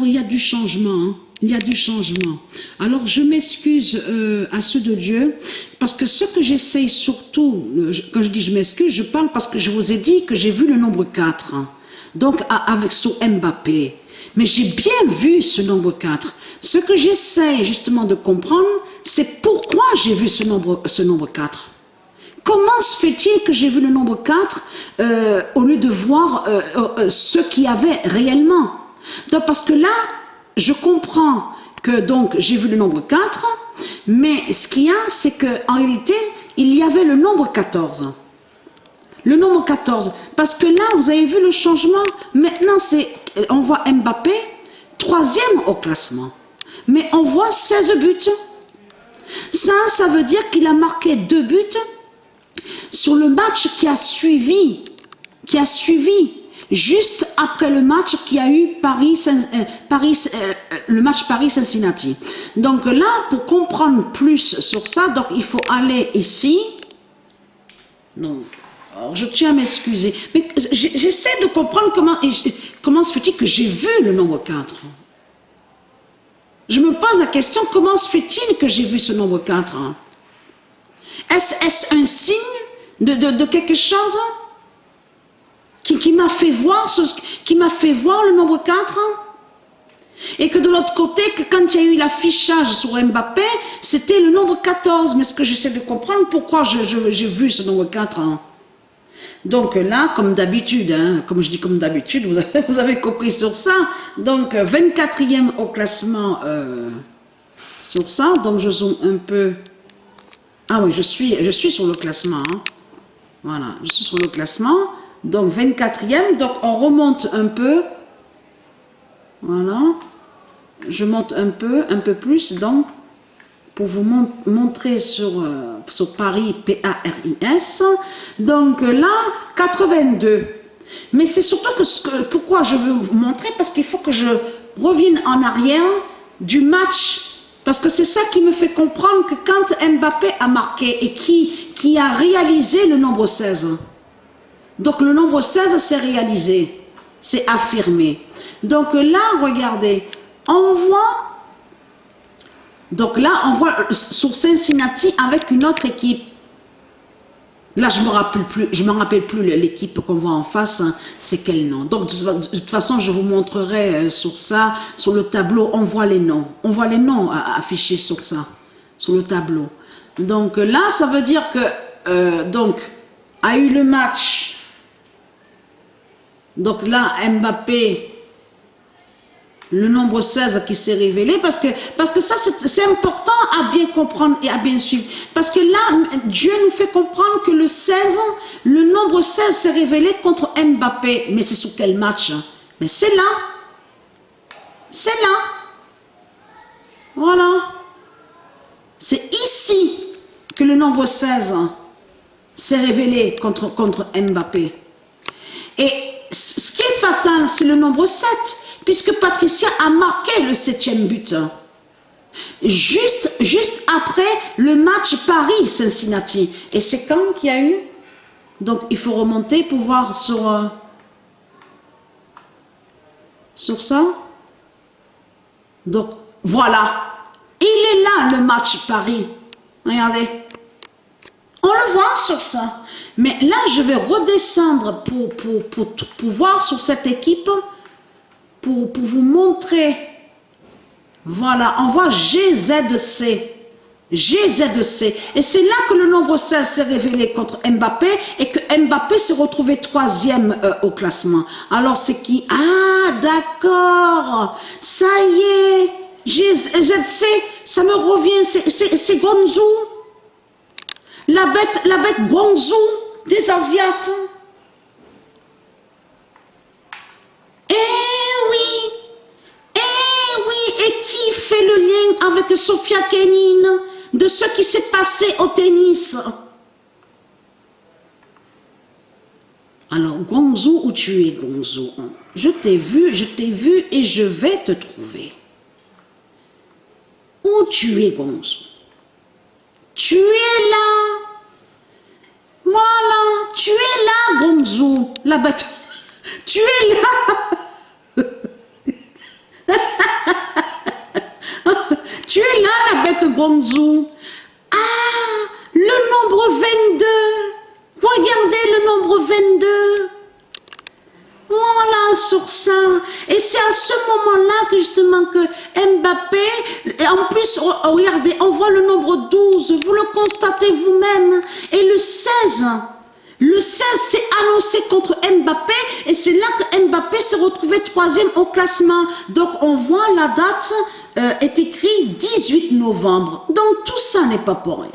il y a du changement, hein. Il y a du changement. Alors, je m'excuse à ceux de Dieu, parce que ce que j'essaye surtout, quand je dis je m'excuse, je parle parce que je vous ai dit que j'ai vu le nombre 4, hein. Donc avec sur Mbappé. Mais j'ai bien vu ce nombre 4. Ce que j'essaye justement de comprendre, c'est pourquoi j'ai vu ce nombre 4. Comment se fait-il que j'ai vu le nombre 4 au lieu de voir ce qu'il y avait réellement? Donc, parce que là, je comprends que donc j'ai vu le nombre 4, mais ce qu'il y a, c'est qu'en réalité, il y avait le nombre 14. Le nombre 14. Parce que là, vous avez vu le changement. Maintenant, on voit Mbappé, 3e au classement. Mais on voit 16 buts. Ça veut dire qu'il a marqué 2 buts sur le match qui a suivi, juste après le match qui a eu le match Paris-Cincinnati. Donc là, pour comprendre plus sur ça, donc il faut aller ici. Donc, alors je tiens à m'excuser, mais j'essaie de comprendre comment se fait-il que j'ai vu le nombre 4. Je me pose la question, comment se fait-il que j'ai vu ce nombre 4? Est-ce un signe de quelque chose qui m'a fait voir le nombre 4? Et que de l'autre côté, que quand il y a eu l'affichage sur Mbappé, c'était le nombre 14. Mais ce que j'essaie de comprendre, pourquoi j'ai vu ce nombre 4? Donc là, comme d'habitude, hein, comme je dis comme d'habitude, vous avez compris sur ça. Donc 24e au classement sur ça. Donc je zoome un peu. Ah oui, je suis sur le classement. Hein. Voilà, je suis sur le classement. Donc 24e. Donc on remonte un peu. Voilà. Je monte un peu plus. Donc pour vous montrer sur Paris, P-A-R-I-S. Donc là, 82. Mais c'est surtout pourquoi je veux vous montrer, parce qu'il faut que je revienne en arrière du match. Parce que c'est ça qui me fait comprendre que quand Mbappé a marqué et qui a réalisé le nombre 16. Donc le nombre 16 s'est réalisé, c'est affirmé. Donc là, regardez, on voit... Donc là, on voit sur Cincinnati avec une autre équipe. Là, je me rappelle plus l'équipe qu'on voit en face, hein, c'est quel nom. Donc, de toute façon, je vous montrerai sur ça, sur le tableau, on voit les noms. On voit les noms affichés sur ça, sur le tableau. Donc là, ça veut dire que, donc, a eu le match. Donc là, Mbappé... Le nombre 16 qui s'est révélé, parce que ça c'est important à bien comprendre et à bien suivre. Parce que là, Dieu nous fait comprendre que le nombre 16 s'est révélé contre Mbappé. Mais c'est sur quel match? Mais c'est là. C'est là. Voilà. C'est ici que le nombre 16 s'est révélé contre Mbappé. Et ce qui est fatal, c'est le nombre 7. Puisque Patricia a marqué le 7e but. Juste après le match Paris-Cincinnati. Et c'est quand qu'il y a eu? Donc il faut remonter pour voir sur ça. Donc voilà. Il est là le match Paris. Regardez. On le voit sur ça. Mais là je vais redescendre pour voir sur cette équipe. Pour vous montrer, voilà, on voit GZC, et c'est là que le nombre 16 s'est révélé contre Mbappé, et que Mbappé s'est retrouvé 3e au classement. Alors c'est qui? Ah, d'accord, ça y est, GZC, ça me revient, c'est Guangzhou, la bête Guangzhou des Asiates. Et qui fait le lien avec Sofia Kenin de ce qui s'est passé au tennis? Alors, Guangzhou, où tu es, Guangzhou? Je t'ai vu et je vais te trouver. Où tu es, Guangzhou? Tu es là. Voilà, tu es là, Guangzhou. La bête. Tu es là. Arrête Gonzou. Ah, le nombre 22. Regardez le nombre 22. Voilà sur ça. Et c'est à ce moment-là que justement que Mbappé, et en plus, regardez, on voit le nombre 12, vous le constatez vous-même. Et le 16 s'est annoncé contre Mbappé et c'est là que Mbappé s'est retrouvé 3e au classement. Donc on voit la date est écrite 18 novembre. Donc tout ça n'est pas pour rien.